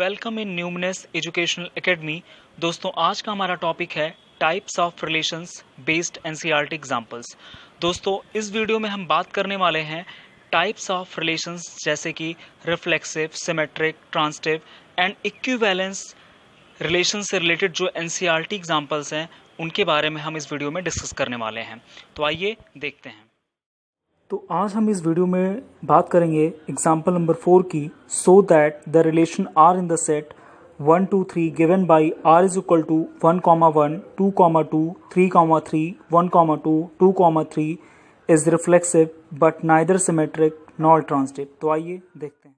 Welcome in Newmanness educational academy. दोस्तों, आज का हमारा टॉपिक है types of relations based NCERT examples. दोस्तों, इस वीडियो में हम बात करने वाले हैं टाइप्स ऑफ रिलेशंस जैसे कि reflexive, symmetric, transitive and equivalence relation से रिलेटेड जो एनसीईआरटी एग्जांपल्स हैं उनके बारे में हम इस वीडियो में डिस्कस करने वाले हैं। तो आइए देखते हैं। तो आज हम इस वीडियो में बात करेंगे एग्जाम्पल नंबर 4 की। So that the relation R in the set 1 2 3 given by R is equal to 1, 1, 2, 2, 3, 3, 1, 2, 2, 3 is reflexive but neither symmetric nor transitive. तो आइए देखते हैं।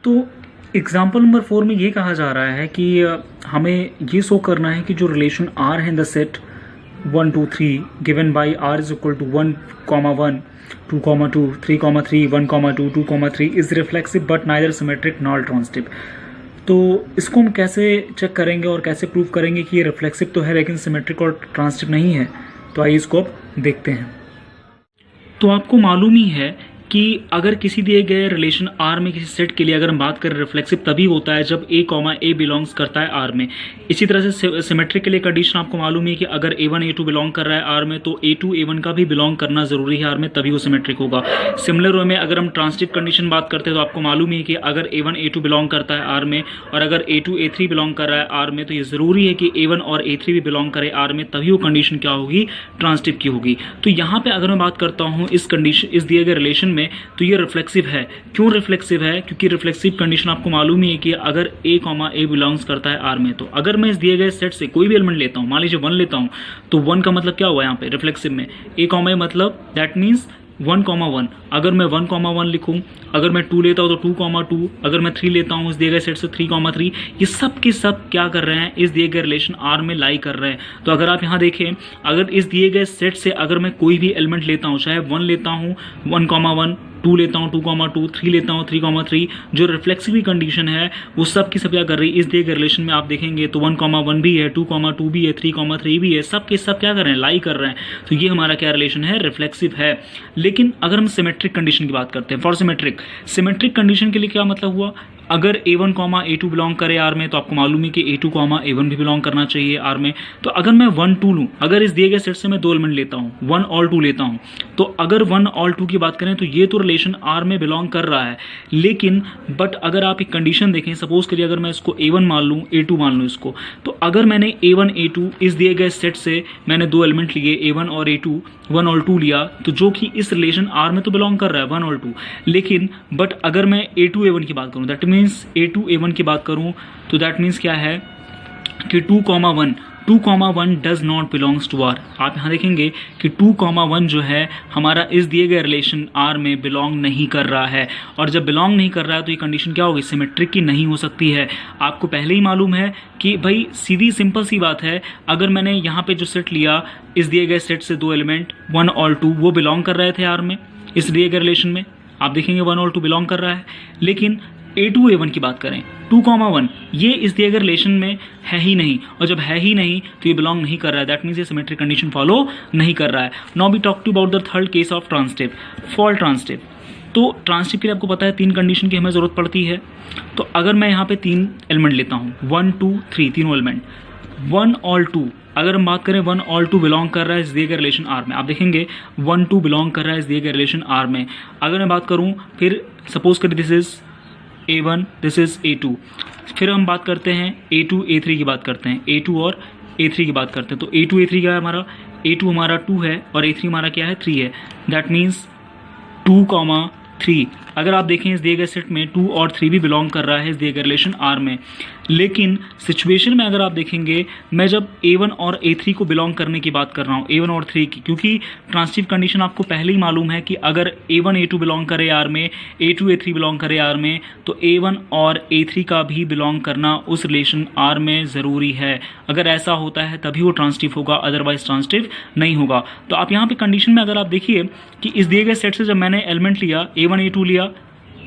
तो एग्जाम्पल नंबर 4 में ये कहा जा रहा है कि हमें ये शो करना है कि जो रिलेशन आर है in the set 1 2 3 given by R is equal to 1, 1, 2, 2, 3, 3, 1, 2, 2, 3 is reflexive but neither symmetric nor transitive. तो इसको हम कैसे चेक करेंगे और कैसे प्रूव करेंगे कि ये रिफ्लेक्सिव तो है लेकिन सिमेट्रिक और ट्रांसिटिव नहीं है। तो आइए इसको अब देखते हैं। तो आपको मालूम ही है कि अगर किसी दिए गए रिलेशन आर में किसी सेट के लिए अगर हम बात करें, रिफ्लेक्सिव तभी होता है जब ए बिलोंग्स करता है आर में। इसी तरह से सिमेट्रिक के लिए कंडीशन आपको मालूम है कि अगर A1 A2 बिलोंग कर रहा है आर में तो A2 A1 का भी बिलोंग करना जरूरी है आर में, तभी वो सिमेट्रिक होगा। सिमिलर वे में अगर हम ट्रांसिटिव कंडीशन बात करते हैं तो आपको मालूम है कि अगर A1 A2 बिलोंग करता है आर में और अगर A2 A3 बिलोंग कर रहा है आर में तो ये जरूरी है कि A1 और A3 भी बिलोंग करे आर में, तभी वो कंडीशन क्या होगी, ट्रांसिटिव की होगी। तो यहाँ पे अगर मैं बात करता हूँ इस दिए गए रिलेशन में, तो ये रिफ्लेक्सिव है। क्यों रिफ्लेक्सिव है? क्योंकि रिफ्लेक्सिव कंडीशन आपको मालूम ही है कि अगर A बिलोंग्स करता है आर में, तो अगर मैं इस दिए गए सेट से कोई भी एलिमेंट लेता हूं, मान लीजिए 1 लेता हूं, तो 1 का मतलब क्या हुआ यहाँ पे रिफ्लेक्सिव में? A मतलब दैट मीन्स 1, 1। अगर मैं 1, 1 लिखूं, अगर मैं 2 लेता हूं तो 2, 2, अगर मैं 3 लेता हूं इस दिए गए सेट से 3, 3, ये सब के सब क्या कर रहे हैं, इस दिए गए रिलेशन आर में लाई कर रहे हैं। तो अगर आप यहां देखें, अगर इस दिए गए सेट से अगर मैं कोई भी एलिमेंट लेता हूं, चाहे 1 लेता हूं 1, 1, 2 लेता हूं 2, 2, 3 लेता हूं 3, 3, जो रिफ्लेक्सिव कंडीशन है वो सब की सब क्या कर रही है, इस दिए गए रिलेशन में आप देखेंगे तो 1, 1 भी है, 2, 2 भी है, 3, 3 भी है, सब के सब क्या कर रहे हैं, लाई कर रहे हैं। तो ये हमारा क्या रिलेशन है, रिफ्लेक्सिव है। लेकिन अगर हम सिमेट्रिक कंडीशन की बात करते हैं, फॉर सिमेट्रिक कंडीशन के लिए क्या मतलब हुआ, अगर A1, A2 बिलोंग करे आर में तो आपको मालूम है कि A2, A1 भी बिलोंग करना चाहिए आर में। तो अगर मैं 1, 2 लूं, अगर इस दिए गए सेट से मैं 2 एलिमेंट लेता हूं 1 और 2 लेता हूं, तो अगर 1 और 2 की बात करें तो ये तो रिलेशन आर में बिलोंग कर रहा है। लेकिन बट अगर आप एक कंडीशन देखें, सपोज करिए अगर मैं इसको A1 मान लूं, A2 मान लूं इसको, तो अगर मैंने A1 A2 इस दिए गए सेट से मैंने 2 एलिमेंट लिए A1 और A2, 1 और 2 लिया, तो जो कि इस रिलेशन आर में तो बिलोंग कर रहा है 1 और 2। लेकिन बट अगर मैं A2 A1 की बात करूं, दैट मीन्स A2 A1 की बात करूं, तो दैट मीन्स क्या है कि 2, 1 does not belongs to R. आप यहां देखेंगे कि 2, 1 जो है हमारा इस दिए गए रिलेशन आर में बिलोंग नहीं कर रहा है, और जब बिलोंग नहीं कर रहा है तो ये कंडीशन क्या होगी, सिमेट्रिक की नहीं हो सकती है। आपको पहले ही मालूम है कि भाई सीधी सिंपल सी बात है, अगर मैंने यहाँ पे जो सेट लिया, इस दिए गए सेट से 2 एलिमेंट 1 और 2 वो बिलोंग कर रहे थे आर में, इस दिए गए रिलेशन में आप देखेंगे 1 और 2 बिलोंग कर रहा है। लेकिन A2 A1 की बात करें, 2, 1 ये इस दिए गए रिलेशन में है ही नहीं, और जब है ही नहीं तो ये बिलोंग नहीं कर रहा है, दैट मीन्स ये सिमेट्रिक कंडीशन फॉलो नहीं कर रहा है। Now we talk to about the third case of transitive, for transitive. तो ट्रांसिटिव के लिए आपको पता है 3 कंडीशन की हमें जरूरत पड़ती है। तो अगर मैं यहाँ पे 3 एलिमेंट लेता हूँ 1, 2, 3, तीनों एलिमेंट 1 और 2, अगर हम बात करें 1 और 2 बिलोंग कर रहा है इस दिए गए रिलेशन आर में, आप देखेंगे 1, 2 बिलोंग कर रहा है इस दिए गए रिलेशन आर में। अगर मैं बात करूं, फिर सपोज करें this is A1, this is A2, फिर हम बात करते हैं A2 A3 की बात करते हैं, A2 और A3 की बात करते हैं। तो A2 A3 क्या है हमारा, A2 हमारा 2 है और A3 हमारा क्या है, 3 है। That means 2, 3। अगर आप देखें इस दिए गए सेट में 2 और 3 भी बिलोंग कर रहा है इस दिए गए रिलेशन आर में। लेकिन सिचुएशन में अगर आप देखेंगे, मैं जब A1 और A3 को बिलोंग करने की बात कर रहा हूँ, A1 और 3 की, क्योंकि ट्रांसिटिव कंडीशन आपको पहले ही मालूम है कि अगर A1 A2 बिलोंग करे आर में, A2 A3 बिलोंग करे आर में, तो A1 और A3 का भी बिलोंग करना उस रिलेशन आर में ज़रूरी है। अगर ऐसा होता है तभी वो ट्रांसिटिव होगा, अदरवाइज ट्रांसिटिव नहीं होगा। तो आप यहाँ पे कंडीशन में अगर आप देखिए कि इस दिए गए सेट से जब मैंने एलिमेंट लिया A1 A2 लिया,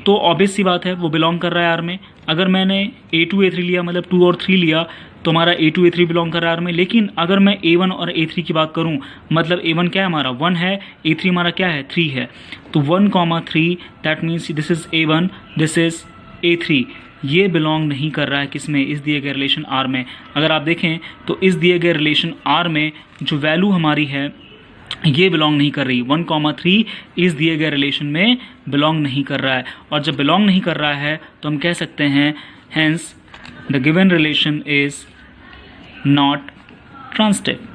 तो ऑब्वियस सी बात है वो बिलोंग कर रहा है आर में। अगर मैंने A2 A3 लिया, मतलब 2 और 3 लिया, तो हमारा A2 A3 बिलोंग कर रहा है आर में। लेकिन अगर मैं A1 और A3 की बात करूं, मतलब A1 क्या है हमारा 1 है, A3 हमारा क्या है 3 है, तो 1, 3 that means this is A1, this is A3। ये बिलोंग नहीं कर रहा है किसमें, इस दिए गए रिलेशन आर में। अगर आप देखें तो इस दिए गए रिलेशन आर में जो वैल्यू हमारी है ये बिलोंग नहीं कर रही। 1,3 इस दिए गए रिलेशन में बिलोंग नहीं कर रहा है, और जब बिलोंग नहीं कर रहा है तो हम कह सकते हैं hence the given relation is not transitive.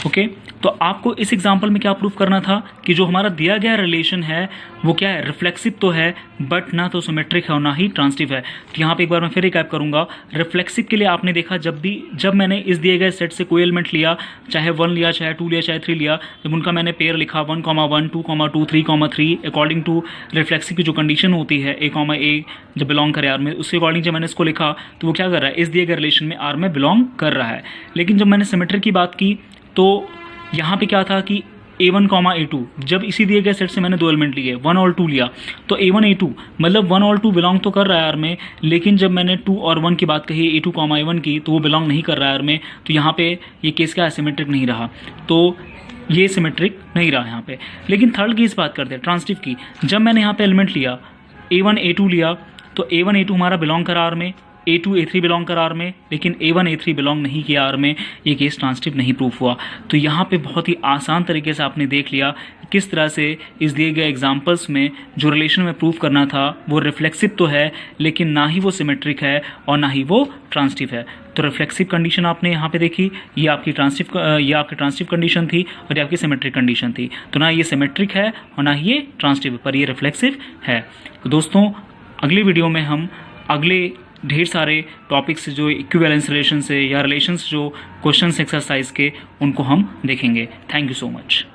Okay, तो आपको इस एग्जाम्पल में क्या प्रूफ करना था कि जो हमारा दिया गया रिलेशन है वो क्या है, रिफ्लेक्सिव तो है बट ना तो सिमेट्रिक है और ना ही ट्रांजिटिव है। तो यहाँ पे एक बार मैं फिर रिकैप करूंगा। रिफ्लेक्सिव के लिए आपने देखा जब मैंने इस दिए गए सेट से कोई एलिमेंट लिया, चाहे 1 लिया, चाहे 2 लिया, चाहे 3 लिया, जब उनका मैंने पेयर लिखा 1,1, 2,2, 3,3 अकॉर्डिंग टू रिफ्लेक्सिव की जो कंडीशन होती है A, जब बिलोंग करे आर में, उसके अकॉर्डिंग जब मैंने इसको लिखा तो वो क्या कर रहा है, इस दिए गए रिलेशन में आर में बिलोंग कर रहा है। लेकिन जब मैंने सिमेट्रिक की बात की तो यहाँ पे क्या था कि A1, A2, जब इसी दिए गए सेट से मैंने 2 एलिमेंट लिए 1 और 2 लिया, तो A1, A2 मतलब 1 और 2 बिलोंग तो कर रहा है आर में, लेकिन जब मैंने 2 और 1 की बात कही A2, A1 की, तो वो बिलोंग नहीं कर रहा है आर में। तो यहाँ पे ये केस क्या है, सिमेट्रिक नहीं रहा, तो ये सिमेट्रिक नहीं रहा यहाँ पे। लेकिन थर्ड केस बात करते हैं ट्रांजिटिव की। जब मैंने यहाँ पे एलिमेंट लिया A1, A2 लिया, तो A1, A2 हमारा बिलोंग कर आर में, A2, A3 बिलोंग कर आर में, लेकिन A1, A3 बिलोंग नहीं किया आर में, ये केस ट्रांजिटिव नहीं प्रूफ हुआ। तो यहाँ पे बहुत ही आसान तरीके से आपने देख लिया किस तरह से इस दिए गए एग्जांपल्स में जो रिलेशन में प्रूफ करना था वो रिफ्लेक्सिव तो है, लेकिन ना ही वो सिमेट्रिक है और ना ही वो ट्रांजिटिव है। तो रिफ्लेक्सिव कंडीशन आपने यहाँ पे देखी, ये आपकी ट्रांजिटिव कंडीशन थी और ये आपकी सिमेट्रिक कंडीशन थी। तो ना ये सिमेट्रिक है और ना ही ये ट्रांजिटिव, पर ये रिफ्लेक्सिव है। तो दोस्तों अगली वीडियो में हम अगले ढेर सारे टॉपिक्स जो इक्विवेलेंस रिलेशन से या रिलेशंस जो क्वेश्चंस एक्सरसाइज के, उनको हम देखेंगे। Thank you so much.